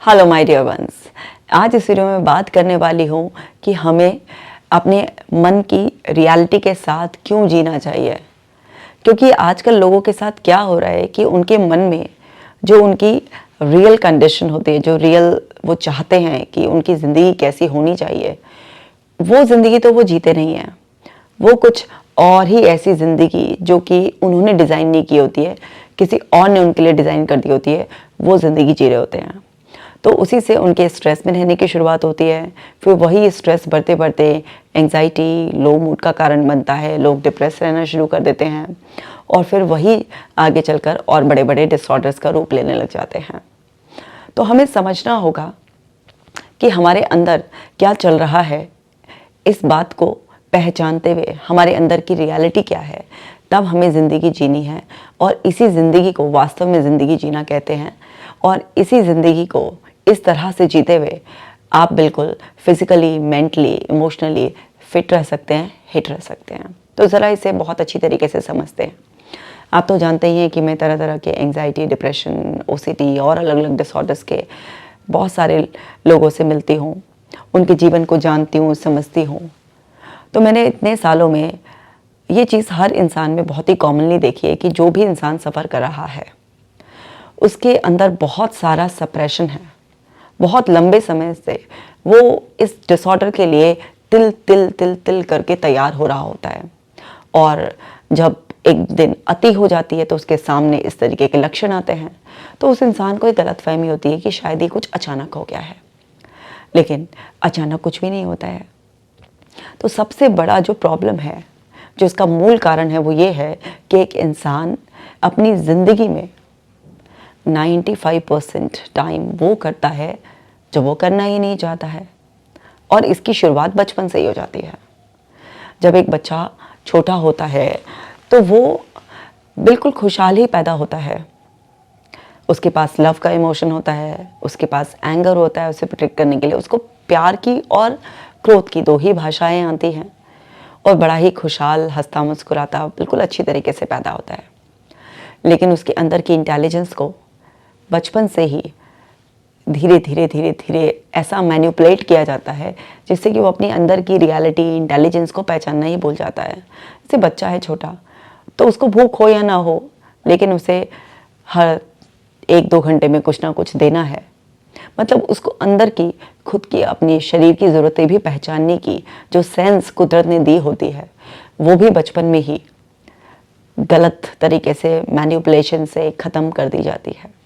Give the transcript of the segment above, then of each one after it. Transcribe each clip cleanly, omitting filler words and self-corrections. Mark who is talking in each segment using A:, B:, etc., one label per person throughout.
A: Hello my dear ones. आज इस video में बात करने वाली हूँ कि हमें अपने मन की रियलिटी के साथ क्यों जीना चाहिए। क्योंकि आजकल लोगों के साथ क्या हो रहा है कि उनके मन में जो उनकी रियल कंडीशन होती है, जो रियल वो चाहते हैं कि उनकी ज़िंदगी कैसी होनी चाहिए, वो ज़िंदगी तो वो जीते नहीं हैं। वो कुछ और ही ऐसी ज़िंदगी जो कि उन्होंने डिज़ाइन नहीं की होती है, किसी और ने उनके लिए डिज़ाइन कर दी होती है, वो ज़िंदगी जी रहे होते हैं। तो उसी से उनके स्ट्रेस में रहने की शुरुआत होती है। फिर वही स्ट्रेस बढ़ते बढ़ते एंग्जाइटी, लो मूड का कारण बनता है। लोग डिप्रेस रहना शुरू कर देते हैं और फिर वही आगे चलकर और बड़े बड़े डिसऑर्डर्स का रूप लेने लग जाते हैं। तो हमें समझना होगा कि हमारे अंदर क्या चल रहा है। इस बात को पहचानते हुए हमारे अंदर की रियलिटी क्या है, तब हमें ज़िंदगी जीनी है। और इसी ज़िंदगी को वास्तव में ज़िंदगी जीना कहते हैं। और इसी ज़िंदगी को इस तरह से जीते हुए आप बिल्कुल फिज़िकली, मेंटली, इमोशनली फिट रह सकते हैं, हिट रह सकते हैं। तो ज़रा इसे बहुत अच्छी तरीके से समझते हैं। आप तो जानते ही हैं कि मैं तरह तरह के एंग्जाइटी, डिप्रेशन, ओसीडी और अलग अलग डिसऑर्डर्स के बहुत सारे लोगों से मिलती हूँ, उनके जीवन को जानती हूँ, समझती हूँ। तो मैंने इतने सालों में ये चीज़ हर इंसान में बहुत ही कॉमनली देखी है कि जो भी इंसान सफ़र कर रहा है उसके अंदर बहुत सारा सप्रेशन है। बहुत लंबे समय से वो इस डिसऑर्डर के लिए तिल तिल तिल तिल करके तैयार हो रहा होता है। और जब एक दिन अति हो जाती है तो उसके सामने इस तरीके के लक्षण आते हैं, तो उस इंसान को एक गलतफहमी होती है कि शायद ये कुछ अचानक हो गया है। लेकिन अचानक कुछ भी नहीं होता है। तो सबसे बड़ा जो प्रॉब्लम है, जो इसका मूल कारण है, वो ये है कि एक इंसान अपनी ज़िंदगी में 95% टाइम वो करता है जो वो करना ही नहीं चाहता है। और इसकी शुरुआत बचपन से ही हो जाती है। जब एक बच्चा छोटा होता है तो वो बिल्कुल खुशहाल ही पैदा होता है। उसके पास लव का इमोशन होता है, उसके पास एंगर होता है, उसे प्रोटेक्ट करने के लिए उसको प्यार की और क्रोध की दो ही भाषाएं आती हैं। और बड़ा ही खुशहाल, हंसता मुस्कुराता, बिल्कुल अच्छी तरीके से पैदा होता है। लेकिन उसके अंदर की इंटेलिजेंस को बचपन से ही धीरे धीरे धीरे धीरे ऐसा मैनिपुलेट किया जाता है जिससे कि वो अपनी अंदर की रियलिटी, इंटेलिजेंस को पहचानना ही भूल जाता है। जैसे बच्चा है छोटा, तो उसको भूख हो या ना हो, लेकिन उसे हर 1-2 घंटे में कुछ ना कुछ देना है। मतलब उसको अंदर की खुद की अपनी शरीर की ज़रूरतें भी पहचानने की जो सेंस कुदरत ने दी होती है, वो भी बचपन में ही गलत तरीके से मैनिपुलेशन से ख़त्म कर दी जाती है।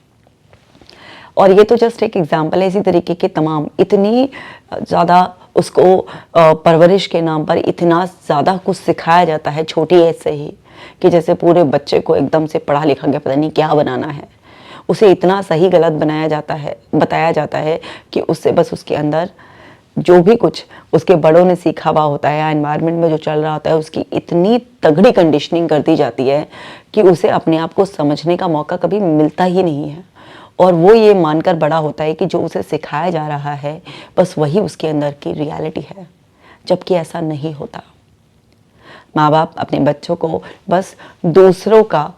A: और ये तो जस्ट एक एग्जाम्पल है। इसी तरीके के तमाम, इतनी ज़्यादा उसको परवरिश के नाम पर इतना ज़्यादा कुछ सिखाया जाता है छोटी एज से ही, कि जैसे पूरे बच्चे को एकदम से पढ़ा लिखा के पता नहीं क्या बनाना है। उसे इतना सही गलत बताया जाता है कि उससे बस उसके अंदर जो भी कुछ उसके बड़ों ने सीखा हुआ होता है या एनवायरनमेंट में जो चल रहा होता है, उसकी इतनी तगड़ी कंडीशनिंग कर दी जाती है कि उसे अपने आप को समझने का मौका कभी मिलता ही नहीं है। और वो ये मानकर बड़ा होता है कि जो उसे सिखाया जा रहा है बस वही उसके अंदर की रियलिटी है, जबकि ऐसा नहीं होता। माँ बाप अपने बच्चों को बस दूसरों का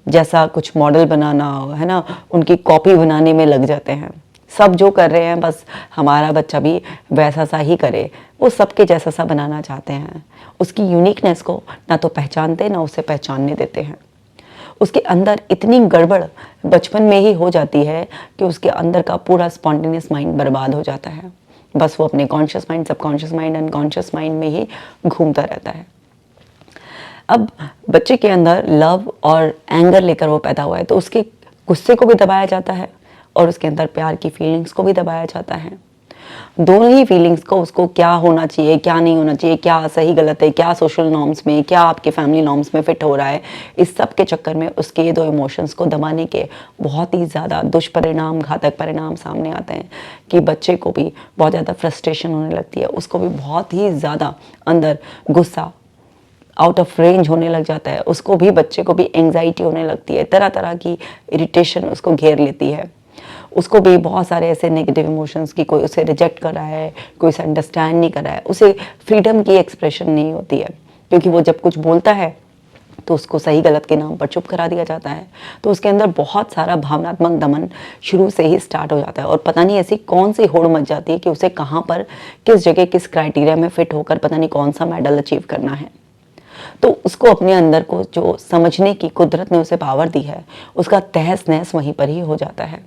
A: जैसा कुछ मॉडल बनाना, है ना, उनकी कॉपी बनाने में लग जाते हैं। सब जो कर रहे हैं बस हमारा बच्चा भी वैसा सा ही करे, वो सबके जैसा सा बनाना चाहते हैं। उसकी यूनिकनेस को ना तो पहचानते, ना उसे पहचानने देते हैं। उसके अंदर इतनी गड़बड़ बचपन में ही हो जाती है कि उसके अंदर का पूरा स्पॉन्टेनियस माइंड बर्बाद हो जाता है। बस वो अपने conscious mind, subconscious mind, unconscious mind में ही घूमता रहता है। अब बच्चे के अंदर लव और एंगर लेकर वो पैदा हुआ है, तो उसके गुस्से को भी दबाया जाता है और उसके अंदर प्यार की फीलिंग्स को भी दबाया जाता है। दोनों ही फीलिंग्स को, उसको क्या होना चाहिए, क्या नहीं होना चाहिए, क्या सही गलत है, क्या सोशल नॉर्म्स में, क्या आपके फैमिली नॉर्म्स में फिट हो रहा है, इस सब के चक्कर में उसके ये दो इमोशंस को दबाने के बहुत ही ज़्यादा दुष्परिणाम, घातक परिणाम सामने आते हैं कि बच्चे को भी बहुत ज़्यादा फ्रस्ट्रेशन होने लगती है, उसको भी बहुत ही ज़्यादा अंदर गुस्सा आउट ऑफ रेंज होने लग जाता है, उसको भी, बच्चे को भी एंग्जाइटी होने लगती है, तरह तरह की इरिटेशन उसको घेर लेती है। उसको भी बहुत सारे ऐसे नेगेटिव इमोशंस की, कोई उसे रिजेक्ट कर रहा है, कोई उसे अंडरस्टैंड नहीं कर रहा है, उसे फ्रीडम की एक्सप्रेशन नहीं होती है। क्योंकि वो जब कुछ बोलता है तो उसको सही गलत के नाम पर चुप करा दिया जाता है। तो उसके अंदर बहुत सारा भावनात्मक दमन शुरू से ही स्टार्ट हो जाता है और पता नहीं ऐसी कौन सी होड़ मच जाती है कि उसे कहाँ पर, किस जगह, किस क्राइटेरिया में फिट होकर पता नहीं कौन सा मेडल अचीव करना है। तो उसको अपने अंदर को जो समझने की कुदरत ने उसे पावर दी है, उसका तहस नहस वहीं पर ही हो जाता है।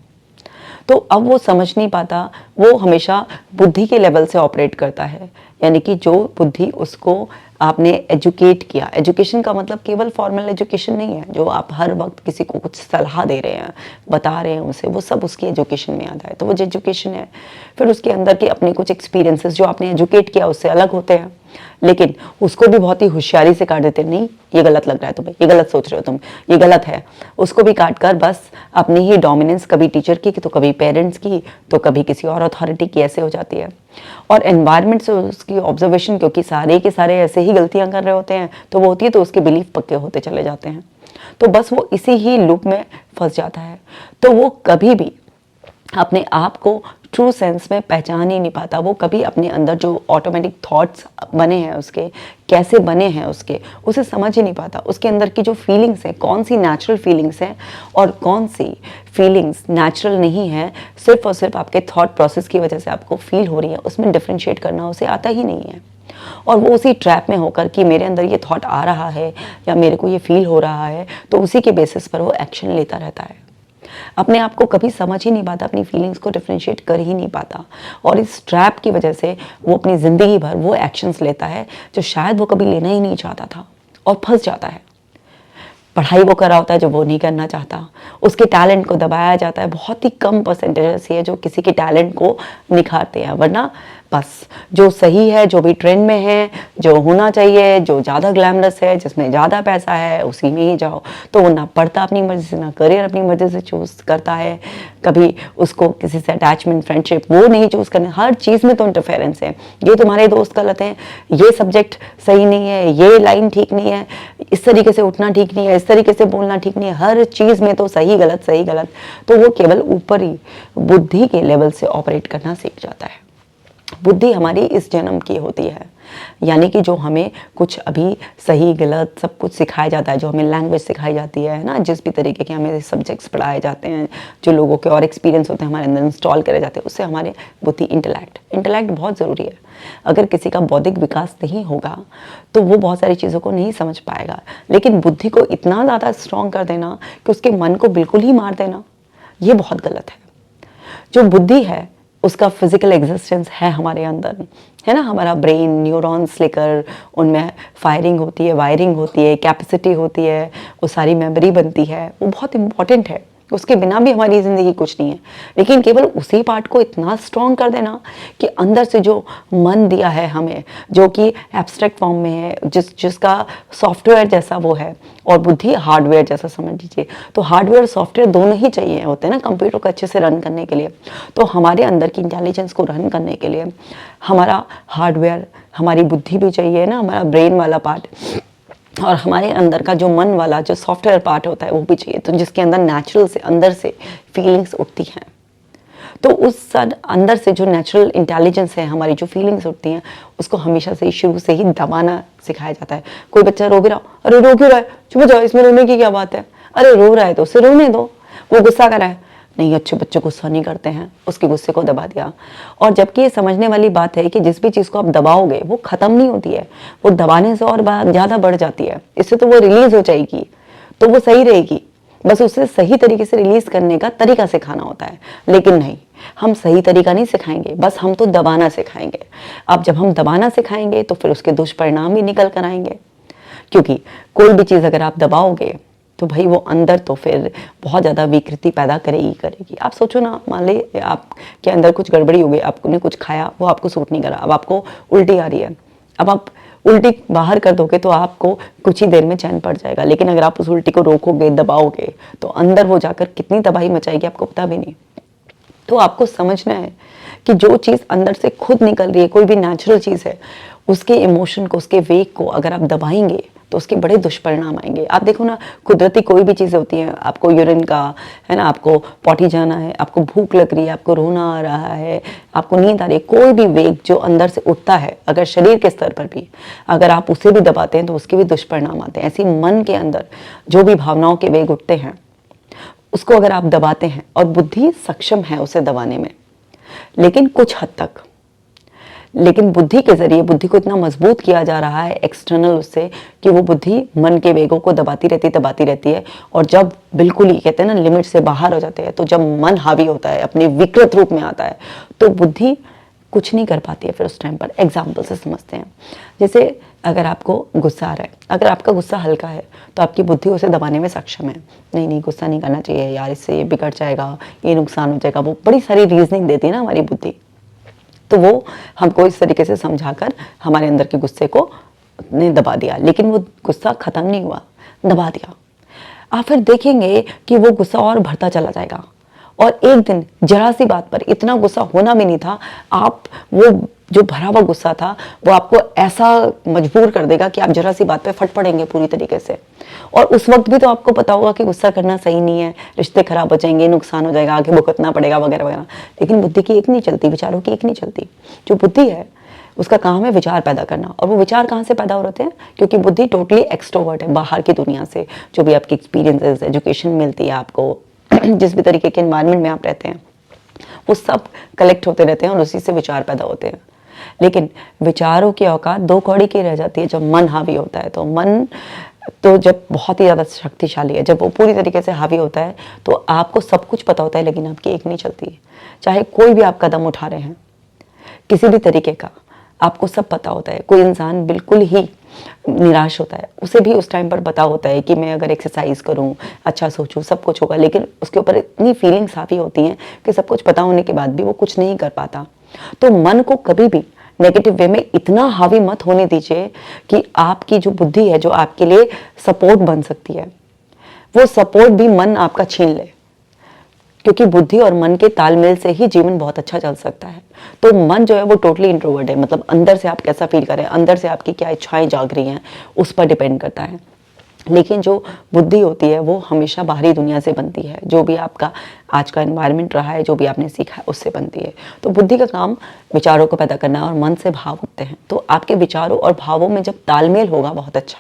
A: तो अब वो समझ नहीं पाता, वो हमेशा बुद्धि के लेवल से ऑपरेट करता है। यानी कि जो बुद्धि उसको आपने एजुकेट किया, एजुकेशन का मतलब केवल फॉर्मल एजुकेशन नहीं है जो आप हर वक्त किसी को कुछ सलाह दे रहे हैं, बता रहे हैं उसे, वो सब उसकी एजुकेशन में आता है। तो वो जो एजुकेशन है, फिर उसके अंदर के अपने कुछ एक्सपीरियंसेस जो आपने एजुकेट किया उससे अलग होते हैं, लेकिन उसको भी बहुत ही होशियारी से काट देते हैं। नहीं, ये गलत लग रहा है तुम्हें, ये गलत सोच रहे हो तुम, ये गलत है। उसको भी काट कर बस अपनी ही डोमिनेंस, कभी टीचर की तो कभी पेरेंट्स की तो कभी किसी और अथॉरिटी की, ऐसे हो जाती है। और एनवायरनमेंट से उसकी ऑब्जर्वेशन, क्योंकि सारे के सारे ऐसे ही गलतियां कर रहे होते हैं तो वो होती है, तो उसके बिलीफ पक्के होते चले जाते हैं। तो बस वो इसी ही लूप में फंस जाता है। तो वो कभी भी अपने आप को ट्रू सेंस में पहचान ही नहीं पाता। वो कभी अपने अंदर जो ऑटोमेटिक थॉट्स बने हैं उसके, कैसे बने हैं उसके, उसे समझ ही नहीं पाता। उसके अंदर की जो फीलिंग्स हैं, कौन सी नेचुरल फीलिंग्स हैं और कौन सी फीलिंग्स नेचुरल नहीं है, सिर्फ और सिर्फ आपके थॉट प्रोसेस की वजह से आपको फील हो रही है, उसमें डिफ्रेंशिएट करना उसे आता ही नहीं है। और वो उसी ट्रैप में होकर कि मेरे अंदर ये थॉट आ रहा है या मेरे को ये फील हो रहा है, तो उसी के बेसिस पर वो एक्शन लेता रहता है। अपने आप को कभी समझ ही नहीं पाता, अपनी फीलिंग्स को डिफरेंशिएट कर ही नहीं पाता। और इस ट्रैप की वजह से वो अपनी ज़िंदगी भर वो एक्शंस लेता है जो शायद वो कभी लेना ही नहीं चाहता था, और फंस जाता है। पढ़ाई वो कर रहा होता है जो वो नहीं करना चाहता, उसके टैलेंट को दबाया जाता है। बहुत ही कम परसेंटेज ऐसी है जो किसी के टैलेंट को निखारते हैं, वरना बस जो सही है, जो भी ट्रेंड में है, जो होना चाहिए, जो ज़्यादा ग्लैमरस है, जिसमें ज़्यादा पैसा है, उसी में ही जाओ। तो वो ना पढ़ता अपनी मर्ज़ी से, ना करियर अपनी मर्ज़ी से चूज़ करता है, कभी उसको किसी से अटैचमेंट, फ्रेंडशिप वो नहीं चूज़ करने। हर चीज़ में तो इंटरफेरेंस है, ये तुम्हारे दोस्त गलत हैं, ये सब्जेक्ट सही नहीं है, ये लाइन ठीक नहीं है, इस तरीके से उठना ठीक नहीं है, इस तरीके से बोलना ठीक नहीं है, हर चीज़ में तो सही गलत सही गलत। तो वो केवल ऊपर ही बुद्धि के लेवल से ऑपरेट करना सीख जाता है। बुद्धि हमारी इस जन्म की होती है, यानी कि जो हमें कुछ अभी सही गलत सब कुछ सिखाया जाता है, जो हमें लैंग्वेज सिखाई जाती है ना, जिस भी तरीके के हमें सब्जेक्ट्स पढ़ाए जाते हैं, जो लोगों के और एक्सपीरियंस होते हैं हमारे अंदर इंस्टॉल करे जाते हैं, उससे हमारे बुद्धि, इंटेलेक्ट बहुत ज़रूरी है। अगर किसी का बौद्धिक विकास नहीं होगा तो वो बहुत सारी चीज़ों को नहीं समझ पाएगा, लेकिन बुद्धि को इतना ज़्यादा स्ट्रॉन्ग कर देना कि उसके मन को बिल्कुल ही मार देना, ये बहुत गलत है। जो बुद्धि है उसका फिजिकल एग्जिस्टेंस है हमारे अंदर, है ना। हमारा ब्रेन, न्यूरॉन्स लेकर उनमें फायरिंग होती है, वायरिंग होती है, कैपेसिटी होती है, वो सारी मेमोरी बनती है, वो बहुत इंपॉर्टेंट है। उसके बिना भी हमारी ज़िंदगी कुछ नहीं है। लेकिन केवल उसी पार्ट को इतना स्ट्रॉन्ग कर देना कि अंदर से जो मन दिया है हमें, जो कि एब्स्ट्रैक्ट फॉर्म में है, जिसका सॉफ्टवेयर जैसा वो है, और बुद्धि हार्डवेयर जैसा समझ लीजिए। तो हार्डवेयर और सॉफ्टवेयर दोनों ही चाहिए होते हैं ना कंप्यूटर को अच्छे से रन करने के लिए। तो हमारे अंदर की इंटेलिजेंस को रन करने के लिए हमारा हार्डवेयर, हमारी बुद्धि भी चाहिए ना, हमारा ब्रेन वाला पार्ट, और हमारे अंदर का जो मन वाला जो सॉफ्टवेयर पार्ट होता है वो भी चाहिए। तो जिसके अंदर नेचुरल से अंदर से फीलिंग्स उठती हैं, तो उस अंदर से जो नेचुरल इंटेलिजेंस है, हमारी जो फीलिंग्स उठती हैं, उसको हमेशा से शुरू से ही दबाना सिखाया जाता है। कोई बच्चा रो भी रहा, अरे रो क्यों रहा है, चुप हो जाओ, इसमें रोने की क्या बात है, अरे रो रहा है तो उसे रोने दो। वो गुस्सा कर रहा है, नहीं, अच्छे बच्चे गुस्सा नहीं करते हैं, उसके गुस्से को दबा दिया। और जबकि ये समझने वाली बात है कि जिस भी चीज़ को आप दबाओगे वो ख़त्म नहीं होती है, वो दबाने से और ज़्यादा बढ़ जाती है। इससे तो वो रिलीज़ हो जाएगी, तो वो सही रहेगी। बस उसे सही तरीके से रिलीज़ करने का तरीका सिखाना होता है। लेकिन नहीं, हम सही तरीका नहीं सिखाएंगे, बस हम तो दबाना सिखाएंगे। अब जब हम दबाना सिखाएंगे तो फिर उसके दुष्परिणाम भी निकल कर आएंगे, क्योंकि कोई भी चीज़ अगर आप दबाओगे तो भाई वो अंदर तो फिर बहुत ज़्यादा विकृति पैदा करेगी। आप सोचो ना, मान ली आपके अंदर कुछ गड़बड़ी हो गई, आपने कुछ खाया, वो आपको सूट नहीं करा, अब आपको उल्टी आ रही है। अब आप उल्टी बाहर कर दोगे तो आपको कुछ ही देर में चैन पड़ जाएगा, लेकिन अगर आप उस उल्टी को रोकोगे, दबाओगे, तो अंदर वो जाकर कितनी तबाही मचाएगी आपको पता भी नहीं। तो आपको समझना है कि जो चीज़ अंदर से खुद निकल रही है, कोई भी नेचुरल चीज़ है, उसके इमोशन को, उसके वेग को अगर आप दबाएंगे तो उसके बड़े दुष्परिणाम आएंगे। आप देखो ना, कुदरती कोई भी चीज़ होती है, आपको यूरिन का है ना, आपको पॉटी जाना है, आपको भूख लग रही है, आपको रोना आ रहा है, आपको नींद आ रही है, कोई भी वेग जो अंदर से उठता है, अगर शरीर के स्तर पर भी अगर आप उसे भी दबाते हैं तो उसके भी दुष्परिणाम आते हैं। ऐसे मन के अंदर जो भी भावनाओं के वेग उठते हैं, उसको अगर आप दबाते हैं, और बुद्धि सक्षम है उसे दबाने में, लेकिन कुछ हद तक, लेकिन बुद्धि के जरिए बुद्धि को इतना मजबूत किया जा रहा है एक्सटर्नल उससे, कि वो बुद्धि मन के वेगों को दबाती रहती है। और जब बिल्कुल ही कहते हैं ना लिमिट से बाहर हो जाते हैं, तो जब मन हावी होता है, अपने विकृत रूप में आता है, तो बुद्धि कुछ नहीं कर पाती है फिर उस टाइम पर। एग्जाम्पल से समझते हैं, जैसे अगर आपको गुस्सा आ रहा है, अगर आपका गुस्सा हल्का है तो आपकी बुद्धि उसे दबाने में सक्षम है। नहीं नहीं, गुस्सा नहीं करना चाहिए यार, इससे ये बिगड़ जाएगा, ये नुकसान हो जाएगा, वो बड़ी सारी रीजनिंग देती है ना हमारी बुद्धि। तो वो हमको इस तरीके से समझाकर हमारे अंदर के गुस्से को ने दबा दिया, लेकिन वो गुस्सा खत्म नहीं हुआ, दबा दिया। आप फिर देखेंगे कि वो गुस्सा और बढ़ता चला जाएगा, और एक दिन जरा सी बात पर इतना गुस्सा होना भी नहीं था, आप वो जो भरा हुआ गुस्सा था वो आपको ऐसा मजबूर कर देगा कि आप जरा सी बात पे फट पड़ेंगे पूरी तरीके से। और उस वक्त भी तो आपको पता होगा कि गुस्सा करना सही नहीं है, रिश्ते खराब हो जाएंगे, नुकसान हो जाएगा, आगे भुगतना पड़ेगा वगैरह वगैरह, लेकिन बुद्धि की एक नहीं चलती, विचारों की एक नहीं चलती। जो बुद्धि है उसका काम है विचार पैदा करना। और वो विचार कहाँ से पैदा हो रहे हैं? क्योंकि बुद्धि टोटली एक्सट्रोवर्ट है, बाहर की दुनिया से जो भी आपकी एक्सपीरियंसेस, एजुकेशन मिलती है आपको, जिस भी तरीके के एनवायरनमेंट में आप रहते हैं, वो सब कलेक्ट होते रहते हैं और उसी से विचार पैदा होते हैं। लेकिन विचारों की औकात दो कौड़ी की रह जाती है जब मन हावी होता है। तो मन तो जब बहुत ही ज़्यादा शक्तिशाली है, जब वो पूरी तरीके से हावी होता है, तो आपको सब कुछ पता होता है लेकिन आपकी एक नहीं चलती। चाहे कोई भी आप कदम उठा रहे हैं, किसी भी तरीके का, आपको सब पता होता है। कोई इंसान बिल्कुल ही निराश होता है, उसे भी उस टाइम पर पता होता है कि मैं अगर एक्सरसाइज करूं, अच्छा सोचूं, सब कुछ होगा, लेकिन उसके ऊपर इतनी फीलिंग्स हावी होती हैं कि सब कुछ पता होने के बाद भी वो कुछ नहीं कर पाता। तो मन को कभी भी नेगेटिव वे में इतना हावी मत होने दीजिए कि आपकी जो बुद्धि है, जो आपके लिए सपोर्ट बन सकती है, वो सपोर्ट भी मन आपका छीन ले। क्योंकि बुद्धि और मन के तालमेल से ही जीवन बहुत अच्छा चल सकता है। तो मन जो है वो टोटली इंट्रोवर्ट है, मतलब अंदर से आप कैसा फील करें, अंदर से आपकी क्या इच्छाएं जाग रही हैं, उस पर डिपेंड करता है। लेकिन जो बुद्धि होती है वो हमेशा बाहरी दुनिया से बनती है, जो भी आपका आज का एनवायरनमेंट रहा है, जो भी आपने सीखा है, उससे बनती है। तो बुद्धि का काम विचारों को पैदा करना है, और मन से भाव उठते हैं। तो आपके विचारों और भावों में जब तालमेल होगा बहुत अच्छा,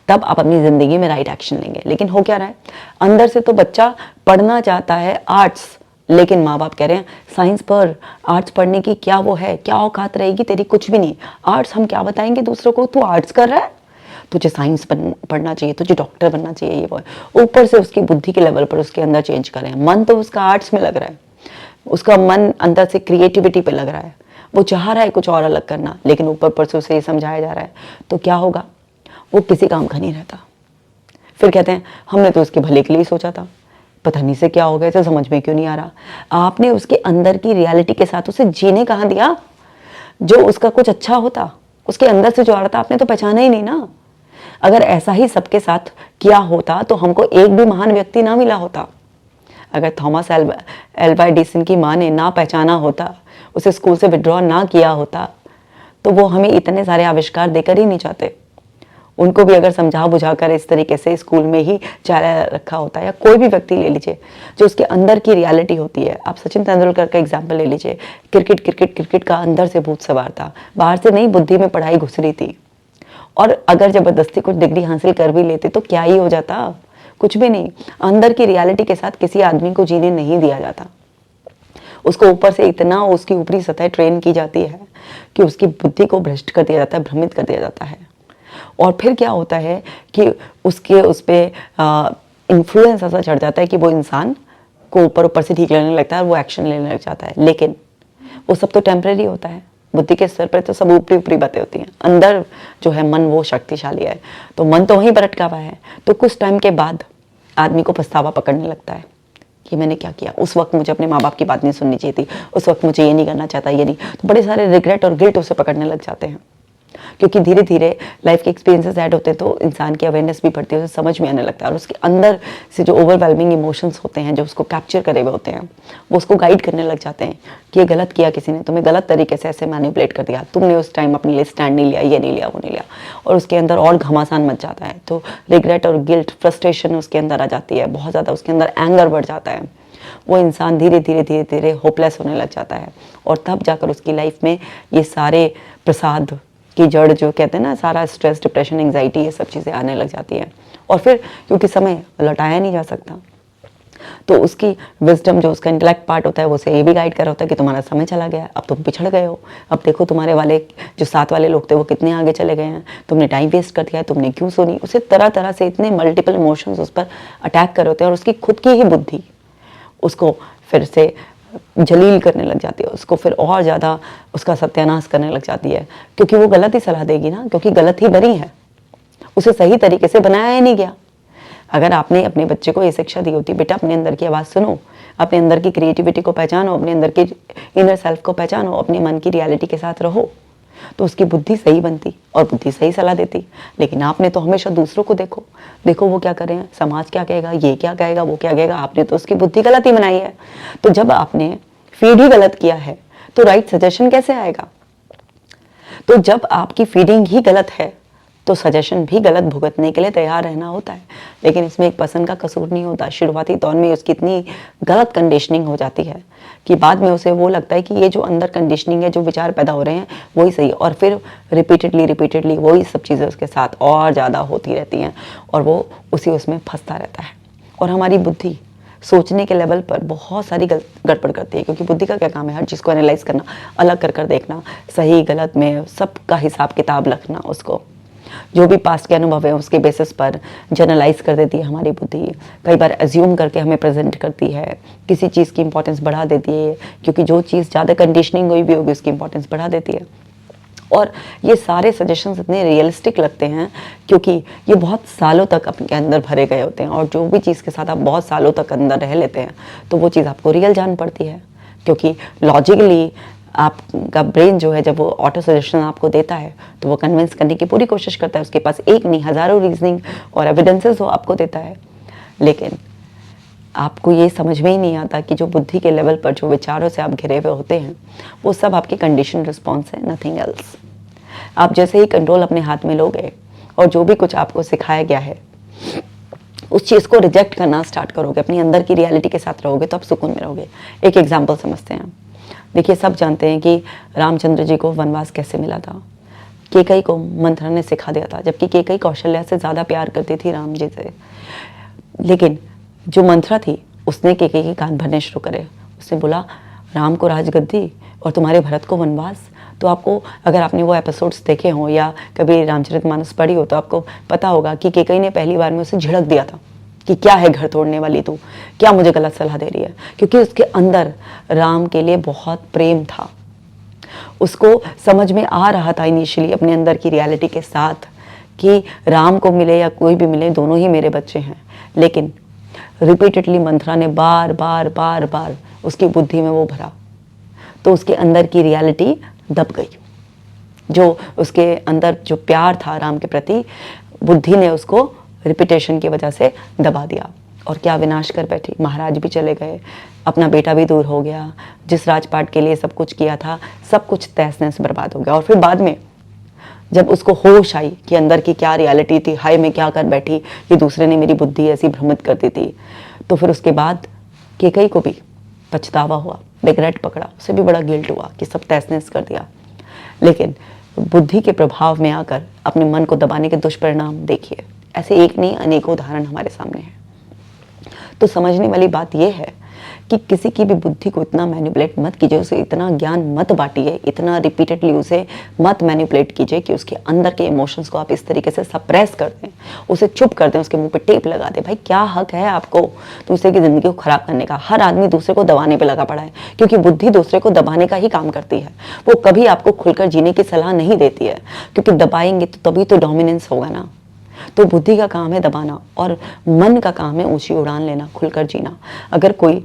A: तब आप अपनी ज़िंदगी में राइट एक्शन लेंगे। लेकिन हो क्या रहा है, अंदर से तो बच्चा पढ़ना चाहता है आर्ट्स, लेकिन माँ बाप कह रहे हैं साइंस पर, आर्ट्स पढ़ने की क्या वो है, क्या औकात रहेगी तेरी, कुछ भी नहीं। आर्ट्स हम क्या बताएंगे दूसरों को, तू आर्ट्स कर रहा है, तुझे साइंस पढ़ना चाहिए, तुझे डॉक्टर बनना चाहिए, ये वो है। ऊपर से उसकी बुद्धि के लेवल पर उसके अंदर चेंज कर रहे हैं। मन तो उसका आर्ट्स में लग रहा है, उसका मन अंदर से क्रिएटिविटी पे लग रहा है, वो चाह रहा है कुछ और अलग करना, लेकिन ऊपर पर से उसे ये समझाया जा रहा है। तो क्या होगा, वो किसी काम का नहीं रहता। फिर कहते हैं हमने तो उसके भले के लिए सोचा था, पता नहीं से क्या हो गया, इसे समझ में क्यों नहीं आ रहा। आपने उसके अंदर की रियलिटी के साथ उसे जीने कहाँ दिया। जो उसका कुछ अच्छा होता, उसके अंदर से जो आ रहा था, आपने तो पहचाना ही नहीं ना। अगर ऐसा ही सबके साथ किया होता तो हमको एक भी महान व्यक्ति ना मिला होता। अगर थॉमस एल्वा एडिसन की माँ ने ना पहचाना होता, उसे स्कूल से विड्रॉ ना किया होता, तो वो हमें इतने सारे आविष्कार देकर ही नहीं चाहते। उनको भी अगर समझा बुझाकर इस तरीके से स्कूल में ही चला रखा होता है। या कोई भी व्यक्ति ले लीजिए जो उसके अंदर की रियलिटी होती है। आप सचिन तेंदुलकर का एग्जाम्पल ले लीजिए। क्रिकेट का अंदर से भूत सवार था, बाहर से नहीं, बुद्धि में पढ़ाई घुस रही थी। और अगर जबरदस्ती कुछ डिग्री हासिल कर भी लेते तो क्या ही हो जाता, कुछ भी नहीं। अंदर की रियलिटी के साथ किसी आदमी को जीने नहीं दिया जाता। उसको ऊपर से इतना उसकी ऊपरी सतह ट्रेन की जाती है कि उसकी बुद्धि को भ्रष्ट कर दिया जाता है, भ्रमित कर दिया जाता है। और फिर क्या होता है कि उसके उस पर इन्फ्लुएंस ऐसा चढ़ जाता है कि वो इंसान को ऊपर से ठीक लगने लगता है और वो एक्शन लेने लग जाता है। लेकिन वो सब तो टेम्परेरी होता है। बुद्धि के स्तर पर तो सब ऊपरी बातें होती हैं, अंदर जो है मन वो शक्तिशाली है। तो मन तो वहीं पर अटका हुआ है। तो कुछ टाइम के बाद आदमी को पछतावा पकड़ने लगता है कि मैंने क्या किया, उस वक्त मुझे अपने माँ बाप की बात नहीं सुननी चाहिए थी, उस वक्त मुझे ये नहीं करना चाहता, ये नहीं। तो बड़े सारे रिग्रेट और गिल्ट उसे पकड़ने लग जाते हैं। क्योंकि धीरे धीरे लाइफ के एक्सपीरियंसेस ऐड होते हैं तो इंसान की अवेयरनेस भी बढ़ती है, उसे समझ में आने लगता है और उसके अंदर से जो ओवरवेलमिंग इमोशंस होते हैं जो उसको कैप्चर करे हुए होते हैं वो उसको गाइड करने लग जाते हैं कि ये गलत किया, किसी ने तुम्हें गलत तरीके से ऐसे मैनिपुलेट कर दिया, तुमने उस टाइम अपने लिए स्टैंड नहीं लिया, ये नहीं लिया, वो नहीं लिया, और उसके अंदर और घमासान मच जाता है। तो रिग्रेट और गिल्ट, फ्रस्ट्रेशन उसके अंदर आ जाती है, बहुत ज़्यादा उसके अंदर एंगर बढ़ जाता है, वो इंसान धीरे धीरे धीरे धीरे होपलेस होने लग जाता है और तब जाकर उसकी लाइफ में ये सारे प्रसाद की जड़ जो कहते हैं ना, सारा स्ट्रेस, डिप्रेशन, एंग्जाइटी, ये सब चीज़ें आने लग जाती हैं। और फिर क्योंकि समय लौटाया नहीं जा सकता तो उसकी विजडम जो उसका इंटेलेक्ट पार्ट होता है वो उसे ये भी गाइड कर रहा होता है कि तुम्हारा समय चला गया, अब तुम पिछड़ गए हो, अब देखो तुम्हारे वाले जो साथ वाले लोग थे वो कितने आगे चले गए हैं, तुमने टाइम वेस्ट कर दिया है, तुमने क्यों सुनी। उसे तरह तरह से इतने मल्टीपल इमोशंस उस पर अटैक कर रहे होते हैं और उसकी खुद की ही बुद्धि उसको फिर से जलील करने लग जाती है, उसको फिर और ज़्यादा उसका सत्यानाश करने लग जाती है, क्योंकि वो गलत ही सलाह देगी ना, क्योंकि गलत ही बनी है, उसे सही तरीके से बनाया ही नहीं गया। अगर आपने अपने बच्चे को ये शिक्षा दी होती, बेटा अपने अंदर की आवाज़ सुनो, अपने अंदर की क्रिएटिविटी को पहचानो, अपने अंदर के इनर सेल्फ को पहचानो, अपने मन की रियलिटी के साथ रहो, तो उसकी बुद्धि सही बनती और बुद्धि सही सलाह देती। लेकिन आपने तो हमेशा दूसरों को देखो, देखो वो क्या कर रहे हैं, समाज क्या कहेगा, ये क्या कहेगा, वो क्या कहेगा, आपने तो उसकी बुद्धि गलत ही बनाई है। तो जब आपने फीड ही गलत किया है तो राइट सजेशन कैसे आएगा। तो जब आपकी फीडिंग ही गलत है तो सजेशन भी गलत भुगतने के लिए तैयार रहना होता है। लेकिन इसमें एक पर्सन का कसूर नहीं होता, शुरुआती दौर में उसकी इतनी गलत कंडीशनिंग हो जाती है कि बाद में उसे वो लगता है कि ये जो अंदर कंडीशनिंग है, जो विचार पैदा हो रहे हैं वही सही, और फिर रिपीटेडली वही सब चीज़ें उसके साथ और ज़्यादा होती रहती हैं और वो उसी उसमें फंसता रहता है। और हमारी बुद्धि सोचने के लेवल पर बहुत सारी गड़बड़ करती है, क्योंकि बुद्धि का क्या काम है, हर चीज़ को एनालाइज करना, अलग कर देखना, सही गलत में सबका हिसाब किताब रखना, उसको जो भी पास्ट के अनुभव है उसके बेसिस पर जनरलाइज कर देती है हमारी बुद्धि। कई बार एज्यूम करके हमें प्रेजेंट करती है, किसी चीज़ की इंपॉर्टेंस बढ़ा देती है, क्योंकि जो चीज़ ज़्यादा कंडीशनिंग हुई भी होगी उसकी इंपॉर्टेंस बढ़ा देती है। और ये सारे सजेशंस इतने रियलिस्टिक लगते हैं क्योंकि ये बहुत सालों तक आपके अंदर भरे गए होते हैं, और जो भी चीज़ के साथ आप बहुत सालों तक अंदर रह लेते हैं तो वो चीज़ आपको रियल जान पड़ती है, क्योंकि लॉजिकली आपका ब्रेन जो है जब वो ऑटो सजेशन आपको देता है तो वो कन्विंस करने की पूरी कोशिश करता है, उसके पास एक नहीं हज़ारों रीजनिंग और एविडेंसेस वो आपको देता है। लेकिन आपको ये समझ में ही नहीं आता कि जो बुद्धि के लेवल पर जो विचारों से आप घिरे हुए होते हैं वो सब आपकी कंडीशन रिस्पॉन्स है, नथिंग एल्स। आप जैसे ही कंट्रोल अपने हाथ में लोगे और जो भी कुछ आपको सिखाया गया है उस चीज़ को रिजेक्ट करना स्टार्ट करोगे, अपनी अंदर की रियलिटी के साथ रहोगे तो आप सुकून में रहोगे। एक एग्जाम्पल समझते हैं। देखिए, सब जानते हैं कि रामचंद्र जी को वनवास कैसे मिला था। केकई को मंथरा ने सिखा दिया था, जबकि केकई कौशल्या से ज़्यादा प्यार करती थी राम जी से। लेकिन जो मंथरा थी उसने केकई के कान भरने शुरू करे। उसने बोला राम को राजगद्दी और तुम्हारे भरत को वनवास। तो आपको, अगर आपने वो एपिसोड्स देखे हों या कभी रामचरितमानस पढ़ी हो तो आपको पता होगा कि केकई ने पहली बार में उसे झिड़क दिया था कि क्या है घर तोड़ने वाली तू, क्या मुझे गलत सलाह दे रही है, क्योंकि उसके अंदर राम के लिए बहुत प्रेम था। उसको समझ में आ रहा था इनिशियली अपने अंदर की रियलिटी के साथ कि राम को मिले या कोई भी मिले दोनों ही मेरे बच्चे हैं। लेकिन रिपीटेडली मंथरा ने बार बार बार बार उसकी बुद्धि में वो भरा तो उसके अंदर की रियलिटी दब गई। जो उसके अंदर जो प्यार था राम के प्रति, बुद्धि ने उसको रिपीटेशन की वजह से दबा दिया और क्या विनाश कर बैठी। महाराज भी चले गए, अपना बेटा भी दूर हो गया, जिस राजपाट के लिए सब कुछ किया था सब कुछ तहस नहस बर्बाद हो गया। और फिर बाद में जब उसको होश आई कि अंदर की क्या रियलिटी थी, हाय मैं क्या कर बैठी, ये दूसरे ने मेरी बुद्धि ऐसी भ्रमित कर दी थी, तो फिर उसके बाद केकई को भी पछतावा हुआ, रिग्रेट पकड़ा, उसे भी बड़ा गिल्ट हुआ कि सब तहस नहस कर दिया। लेकिन बुद्धि के प्रभाव में आकर अपने मन को दबाने के दुष्परिणाम देखिए। ऐसे एक नहीं अनेकों उदाहरण हमारे सामने हैं। तो समझने वाली बात यह है कि किसी की भी बुद्धि को इतना मैनिपुलेट मत कीजिए, उसे इतना ज्ञान मत बांटिए, इतना रिपीटेडली उसे मत मैनिपुलेट कीजिए कि उसके अंदर के इमोशंस को आप इस तरीके से सप्रेस कर दें, उसे चुप कर दें, उसके मुंह पे टेप लगा दें। भाई क्या हक है आपको दूसरे की ज़िंदगी को ख़राब करने का। हर आदमी दूसरे को दबाने पर लगा पड़ा है, क्योंकि बुद्धि दूसरे को दबाने का ही काम करती है। वो कभी आपको खुलकर जीने की सलाह नहीं देती है, क्योंकि दबाएंगे तो तभी तो डोमिनेंस होगा ना। तो बुद्धि का काम है दबाना और मन का काम है ऊंची उड़ान लेना, खुलकर जीना। अगर कोई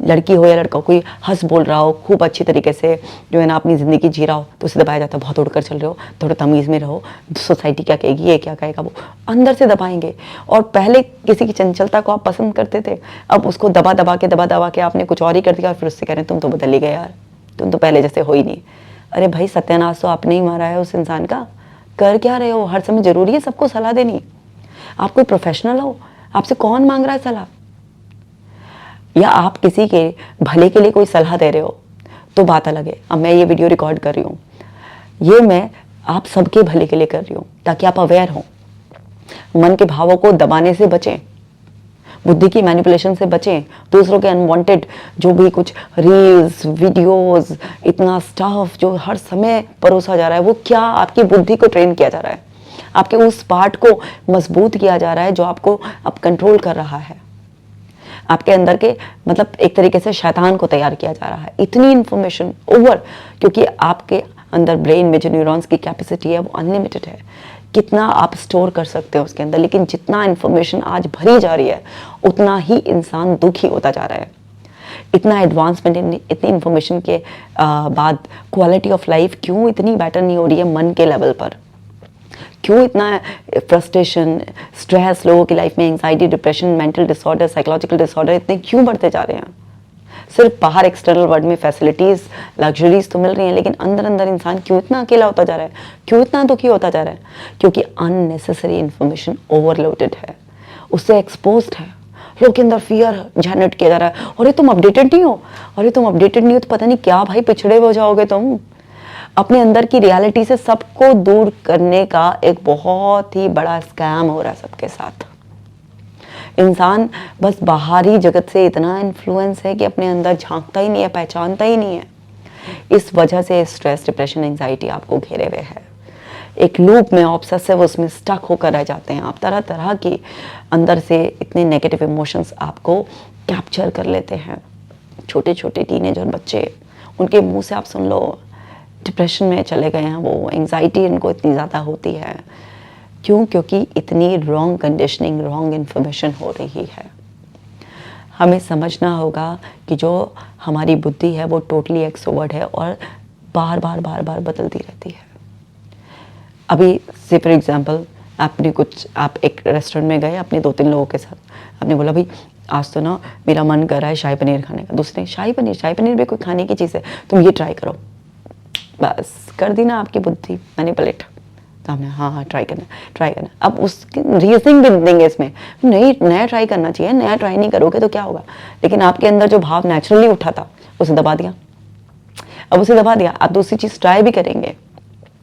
A: लड़की हो या लड़का हो, कोई हंस बोल रहा हो खूब अच्छी तरीके से, जो है ना अपनी ज़िंदगी जी रहा हो, तो उसे दबाया जाता है, बहुत उड़कर चल रहे हो, थोड़ा तमीज़ में रहो, सोसाइटी क्या कहेगी, ये क्या कहेगा, वो अंदर से दबाएंगे। और पहले किसी की चंचलता को आप पसंद करते थे, अब उसको दबा दबा के आपने कुछ और ही कर दिया, फिर उससे कह रहे हैं तुम तो बदल ही गए यार, तुम तो पहले जैसे हो ही नहीं। अरे भाई, सत्यानाश तो आपने ही मारा है उस इंसान का, कर क्या रहे हो? हर समय ज़रूरी है सबको सलाह देनी? आप कोई प्रोफेशनल हो, आपसे कौन मांग रहा है सलाह? या आप किसी के भले के लिए कोई सलाह दे रहे हो तो बात अलग है। अब मैं ये वीडियो रिकॉर्ड कर रही हूँ, ये मैं आप सबके भले के लिए कर रही हूँ, ताकि आप अवेयर हो, मन के भावों को दबाने से बचें, बुद्धि की मैनिपुलेशन से बचें, दूसरों के अनवांटेड जो भी कुछ रील्स, वीडियोस, इतना स्टफ जो हर समय परोसा जा रहा है, वो क्या आपकी बुद्धि को ट्रेन किया जा रहा है, आपके उस पार्ट को मजबूत किया जा रहा है जो आपको अब कंट्रोल कर रहा है, आपके अंदर के मतलब एक तरीके से शैतान को तैयार किया जा रहा है। इतनी इन्फॉर्मेशन ओवर, क्योंकि आपके अंदर ब्रेन में जो न्यूरॉन्स की कैपेसिटी है वो अनलिमिटेड है, कितना आप स्टोर कर सकते हो उसके अंदर, लेकिन जितना इन्फॉर्मेशन आज भरी जा रही है उतना ही इंसान दुखी होता जा रहा है। इतना एडवांसमेंट, इतनी इन्फॉर्मेशन के बाद क्वालिटी ऑफ लाइफ क्यों इतनी बेटर नहीं हो रही है मन के लेवल पर? क्यों इतना फ्रस्ट्रेशन, स्ट्रेस लोगों की लाइफ में, anxiety, depression, mental disorder, psychological disorder इतने क्यों बढ़ते जा रहे हैं? सिर्फ बाहर एक्सटर्नल वर्ल्ड में फैसिलिटीज़, लग्जरीज तो मिल रही हैं, लेकिन अंदर अंदर इंसान क्यों इतना अकेला होता जा रहा है, क्यों इतना दुखी होता जा रहा है? क्योंकि अननेसेसरी इंफॉर्मेशन ओवरलोडेड है, उससे एक्सपोज्ड है, लोग के अंदर फियर जनरेट किया जा रहा है। अरे तुम अपडेटेड नहीं हो, अरे तुम अपडेटेड नहीं हो तो पता नहीं क्या भाई, पिछड़े हो जाओगे तुम। अपने अंदर की रियलिटी से सबको दूर करने का एक बहुत ही बड़ा स्कैम हो रहा है सबके साथ। इंसान बस बाहरी जगत से इतना इन्फ्लुएंस है कि अपने अंदर झांकता ही नहीं है, पहचानता ही नहीं है। इस वजह से स्ट्रेस, डिप्रेशन, एंजाइटी आपको घेरे हुए है। एक लूप में ऑब्सेसिव, उसमें स्टक होकर रह जाते हैं आप। तरह तरह की अंदर से इतने नेगेटिव इमोशंस आपको कैप्चर कर लेते हैं। छोटे छोटे टीनेजर बच्चे, उनके मुंह से आप सुन लो डिप्रेशन में चले गए हैं वो, एंजाइटी इनको इतनी ज़्यादा होती है। क्यों? क्योंकि इतनी रॉन्ग कंडीशनिंग, रॉन्ग इन्फॉर्मेशन हो रही है। हमें समझना होगा कि जो हमारी बुद्धि है वो टोटली एक्सट्रोवर्ट है और बार बार बदलती रहती है। अभी से फॉर एग्जांपल आप एक रेस्टोरेंट में गए अपने 2-3 लोगों के साथ, आपने बोला भाई आज तो ना मेरा मन कर रहा है शाही पनीर खाने का। दूसरे शाही पनीर भी कोई खाने की चीज़ है, तुम ये ट्राई करो। बस कर दी ना आपकी बुद्धि मैनिपुलेट। तो हमने हाँ ट्राई करना। अब उसकी रीजनिंग भी देंगे इसमें, नहीं नया ट्राई करना चाहिए, नया ट्राई नहीं करोगे तो क्या होगा। लेकिन आपके अंदर जो भाव नेचुरली उठा था उसे दबा दिया। अब उसे दबा दिया, आप दूसरी चीज़ ट्राई भी करेंगे,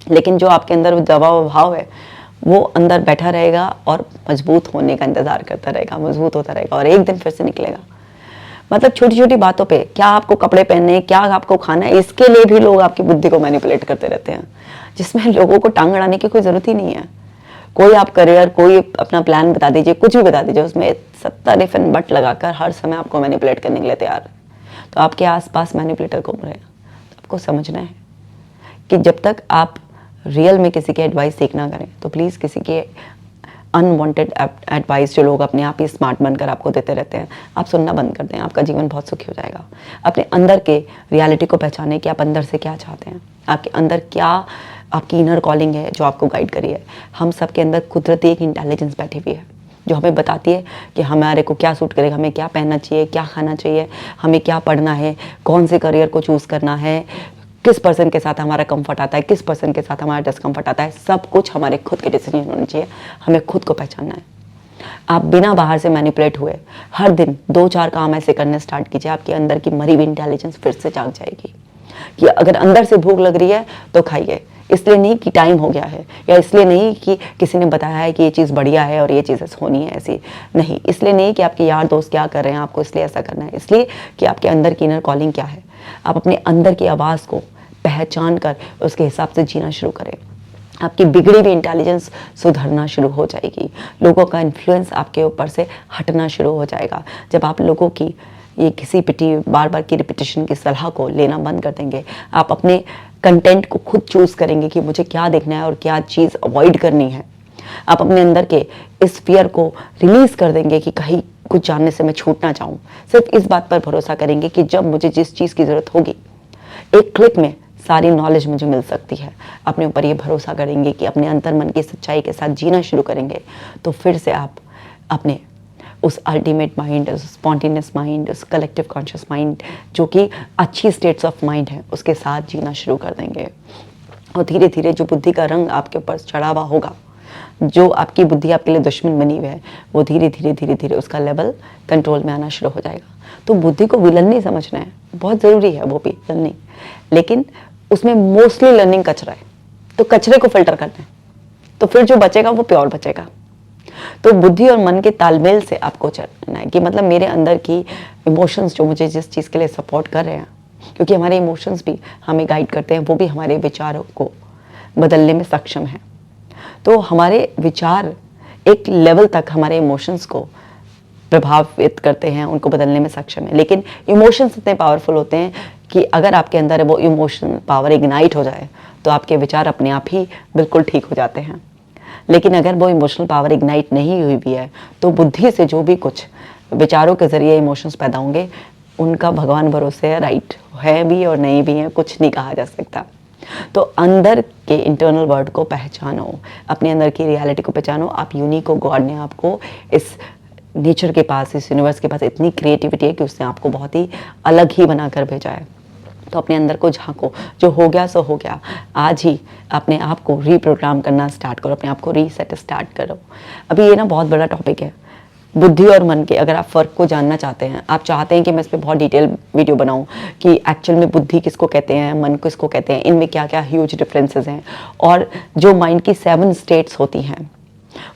A: लेकिन जो आपके अंदर दबा हुआ भाव है वो अंदर बैठा रहेगा और मजबूत होने का इंतज़ार करता रहेगा, मजबूत होता रहेगा और एक दिन फिर से निकलेगा। मतलब छोटी छोटी बातों पे, क्या आपको कपड़े पहनने, क्या आपको खाना है, इसके लिए भी लोग आपकी बुद्धि को मैनिपुलेट करते रहते हैं, जिसमें लोगों को टांग अड़ाने की कोई ज़रूरत ही नहीं है। कोई आप करियर, कोई अपना प्लान बता दीजिए, कुछ भी बता दीजिए, उसमें 70 इफ एंड बट लगाकर हर समय आपको मैनिपुलेट करने के लिए तैयार है। तो आपके आसपास मैनिपुलेटर घूम रहे हैं। तो आपको समझना है कि जब तक आप रियल में किसी की एडवाइस सीख ना करें तो प्लीज़ किसी के अनवांटेड एडवाइस जो लोग अपने आप ही स्मार्ट बनकर आपको देते रहते हैं, आप सुनना बंद कर दें, आपका जीवन बहुत सुखी हो जाएगा। अपने अंदर के रियलिटी को पहचानें कि आप अंदर से क्या चाहते हैं, आपके अंदर क्या आपकी इनर कॉलिंग है जो आपको गाइड करी है। हम सब के अंदर कुदरती एक इंटेलिजेंस बैठी हुई है जो हमें बताती है कि हमारे को क्या सूट करेगा, हमें क्या पहनना चाहिए, क्या खाना चाहिए, हमें क्या पढ़ना है, कौन से करियर को चूज़ करना है, किस पर्सन के साथ हमारा कंफर्ट आता है, किस पर्सन के साथ हमारा डिस्कम्फर्ट आता है। सब कुछ हमारे खुद के डिसीजन होने चाहिए, हमें खुद को पहचानना है। आप बिना बाहर से मैनिपुलेट हुए हर दिन 2-4 काम ऐसे करने स्टार्ट कीजिए, आपके अंदर की मरी हुई इंटेलिजेंस फिर से जाग जाएगी कि अगर अंदर से भूख लग रही है तो खाइए। इसलिए नहीं कि टाइम हो गया है, या इसलिए नहीं कि किसी ने बताया है कि ये चीज़ बढ़िया है और ये चीज़ होनी है ऐसी नहीं, इसलिए नहीं कि आपके यार दोस्त क्या कर रहे हैं आपको इसलिए ऐसा करना है, इसलिए कि आपके अंदर की इनर कॉलिंग क्या है। आप अपने अंदर की आवाज़ को पहचान कर उसके हिसाब से जीना शुरू करें। आपकी बिगड़ी हुई इंटेलिजेंस सुधरना शुरू हो जाएगी, लोगों का इन्फ्लुएंस आपके ऊपर से हटना शुरू हो जाएगा। जब आप लोगों की ये घिसी पिटी बार बार की रिपीटेशन की सलाह को लेना बंद कर देंगे, आप अपने कंटेंट को खुद चूज़ करेंगे कि मुझे क्या देखना है और क्या चीज़ अवॉइड करनी है। आप अपने अंदर के इस फियर को रिलीज कर देंगे कि कहीं कुछ जानने से मैं छूट ना जाऊं। सिर्फ इस बात पर भरोसा करेंगे कि जब मुझे जिस चीज़ की ज़रूरत होगी, एक क्लिक में सारी नॉलेज मुझे मिल सकती है। अपने ऊपर ये भरोसा करेंगे कि अपने अंतर मन की सच्चाई के साथ जीना शुरू करेंगे, तो फिर से आप अपने उस अल्टीमेट माइंड, उस स्पॉन्टेनियस माइंड, उस कलेक्टिव कॉन्शियस माइंड जो कि अच्छी स्टेट्स ऑफ माइंड है, उसके साथ जीना शुरू कर देंगे। और धीरे धीरे जो बुद्धि का रंग आपके ऊपर चढ़ा हुआ होगा, जो आपकी बुद्धि आपके लिए दुश्मन बनी हुई है, वो धीरे धीरे उसका लेवल कंट्रोल में आना शुरू हो जाएगा। तो बुद्धि को विलन नहीं समझना है, बहुत ज़रूरी है वो भी लर्निंग, लेकिन उसमें मोस्टली लर्निंग कचरा है, तो कचरे को फिल्टर करना है, तो फिर जो बचेगा वो प्योर बचेगा। तो बुद्धि और मन के तालमेल से आपको चलना है कि मतलब मेरे अंदर की इमोशंस जो मुझे जिस चीज़ के लिए सपोर्ट कर रहे हैं, क्योंकि हमारे इमोशंस भी हमें गाइड करते हैं, वो भी हमारे विचारों को बदलने में सक्षम है। तो हमारे विचार एक लेवल तक हमारे इमोशंस को प्रभावित करते हैं, उनको बदलने में सक्षम है। लेकिन इमोशंस इतने पावरफुल होते हैं कि अगर आपके अंदर वो इमोशन पावर इग्नाइट हो जाए तो आपके विचार अपने आप ही बिल्कुल ठीक हो जाते हैं। लेकिन अगर वो इमोशनल पावर इग्नाइट नहीं हुई भी है, तो बुद्धि से जो भी कुछ विचारों के ज़रिए इमोशंस पैदा होंगे, उनका भगवान भरोसे है, राइट है भी और नहीं भी है, कुछ नहीं कहा जा सकता। तो अंदर के इंटरनल वर्ल्ड को पहचानो, अपने अंदर की रियलिटी को पहचानो। आप यूनिक हो, गॉड ने आपको इस नेचर के पास, इस यूनिवर्स के पास इतनी क्रिएटिविटी है कि उसने आपको बहुत ही अलग ही बनाकर भेजा है। तो अपने अंदर को झांको, जो हो गया सो हो गया। आज ही अपने आप को रीप्रोग्राम करना स्टार्ट करो, अपने आप को रीसेट स्टार्ट करो। अभी ये ना बहुत बड़ा टॉपिक है, बुद्धि और मन के। अगर आप फ़र्क को जानना चाहते हैं, आप चाहते हैं कि मैं इस पर बहुत डिटेल वीडियो बनाऊं कि एक्चुअल में बुद्धि किसको कहते हैं, मन किसको कहते हैं, इनमें क्या क्या ह्यूज डिफरेंसेस हैं, और जो माइंड की 7 स्टेट्स होती हैं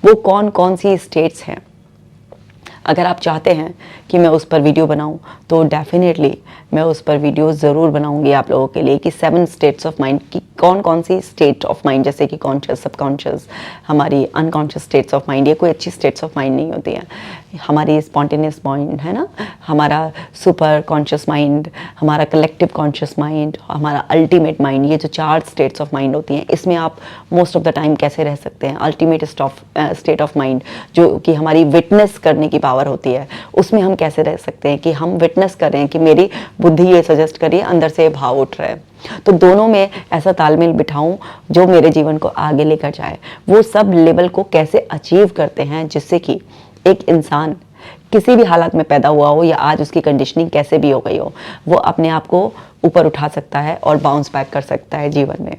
A: वो कौन कौन सी स्टेट्स हैं, अगर आप चाहते हैं कि मैं उस पर वीडियो बनाऊं तो डेफिनेटली मैं उस पर वीडियो ज़रूर बनाऊंगी आप लोगों के लिए कि 7 स्टेट्स ऑफ माइंड की कौन कौन सी स्टेट ऑफ माइंड, जैसे कि कॉन्शियस, सबकॉन्शियस, हमारी अनकॉन्शियस स्टेट्स ऑफ माइंड, ये कोई अच्छी स्टेट्स ऑफ माइंड नहीं होती हैं। हमारी स्पॉन्टेनियस माइंड है ना, हमारा सुपर कॉन्शियस माइंड, हमारा कलेक्टिव कॉन्शियस माइंड, हमारा अल्टीमेट माइंड, ये जो 4 स्टेट्स ऑफ माइंड होती हैं, इसमें आप मोस्ट ऑफ द टाइम कैसे रह सकते हैं। अल्टीमेट स्टेट ऑफ माइंड जो कि हमारी विटनेस करने की पावर होती है, उसमें हम कैसे रह सकते हैं कि हम विटनेस कर रहे हैं कि मेरी बुद्धि ये सजेस्ट कर रही है, अंदर से भाव उठ रहा है। तो दोनों में ऐसा तालमेल बिठाऊं जो मेरे जीवन को आगे लेकर जाए। वो सब लेवल को कैसे अचीव करते हैं जिससे कि एक इंसान किसी भी हालात में पैदा हुआ हो या आज उसकी कंडीशनिंग कैसे भी हो गई हो, वो अपने आप को ऊपर उठा सकता है और बाउंस बैक कर सकता है जीवन में।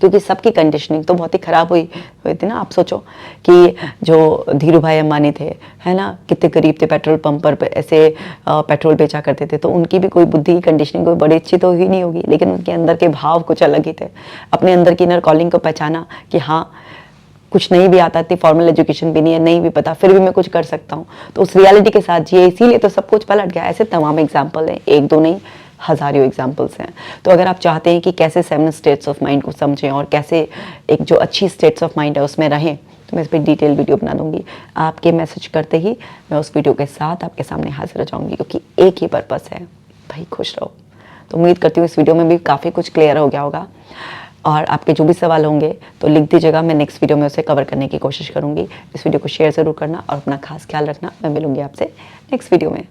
A: क्योंकि सबकी कंडीशनिंग तो बहुत ही ख़राब हुई थी ना। आप सोचो कि जो धीरू भाई अंबानी थे, है ना, कितने गरीब थे, पेट्रोल पंप पर ऐसे पेट्रोल बेचा करते थे, तो उनकी भी कोई बुद्धि की कंडीशनिंग कोई बड़ी अच्छी तो ही नहीं होगी, लेकिन उनके अंदर के भाव कुछ अलग ही थे। अपने अंदर की इनर कॉलिंग को पहचाना कि हाँ, कुछ नहीं भी आता, इतनी फॉर्मल एजुकेशन भी नहीं है, नहीं भी पता, फिर भी मैं कुछ कर सकता हूँ, तो उस रियलिटी के साथ जिए, इसीलिए तो सब कुछ पलट गया। ऐसे तमाम एग्जाम्पल हैं, एक दो नहीं, हज़ारों एग्जाम्पल्स हैं। तो अगर आप चाहते हैं कि कैसे 7 स्टेट्स ऑफ माइंड को समझें और कैसे एक जो अच्छी स्टेट्स ऑफ माइंड है उसमें रहें, तो मैं इस पर डिटेल वीडियो बना दूंगी। आपके मैसेज करते ही मैं उस वीडियो के साथ आपके सामने हाजिर हो जाऊंगी, क्योंकि एक ही पर्पस है, भाई खुश रहो। तो उम्मीद करती हूँ इस वीडियो में भी काफ़ी कुछ क्लियर हो गया होगा, और आपके जो भी सवाल होंगे तो लिख दीजिएगा, मैं नेक्स्ट वीडियो में उसे कवर करने की कोशिश करूँगी। इस वीडियो को शेयर ज़रूर करना और अपना खास ख्याल रखना। मैं मिलूंगी आपसे नेक्स्ट वीडियो में।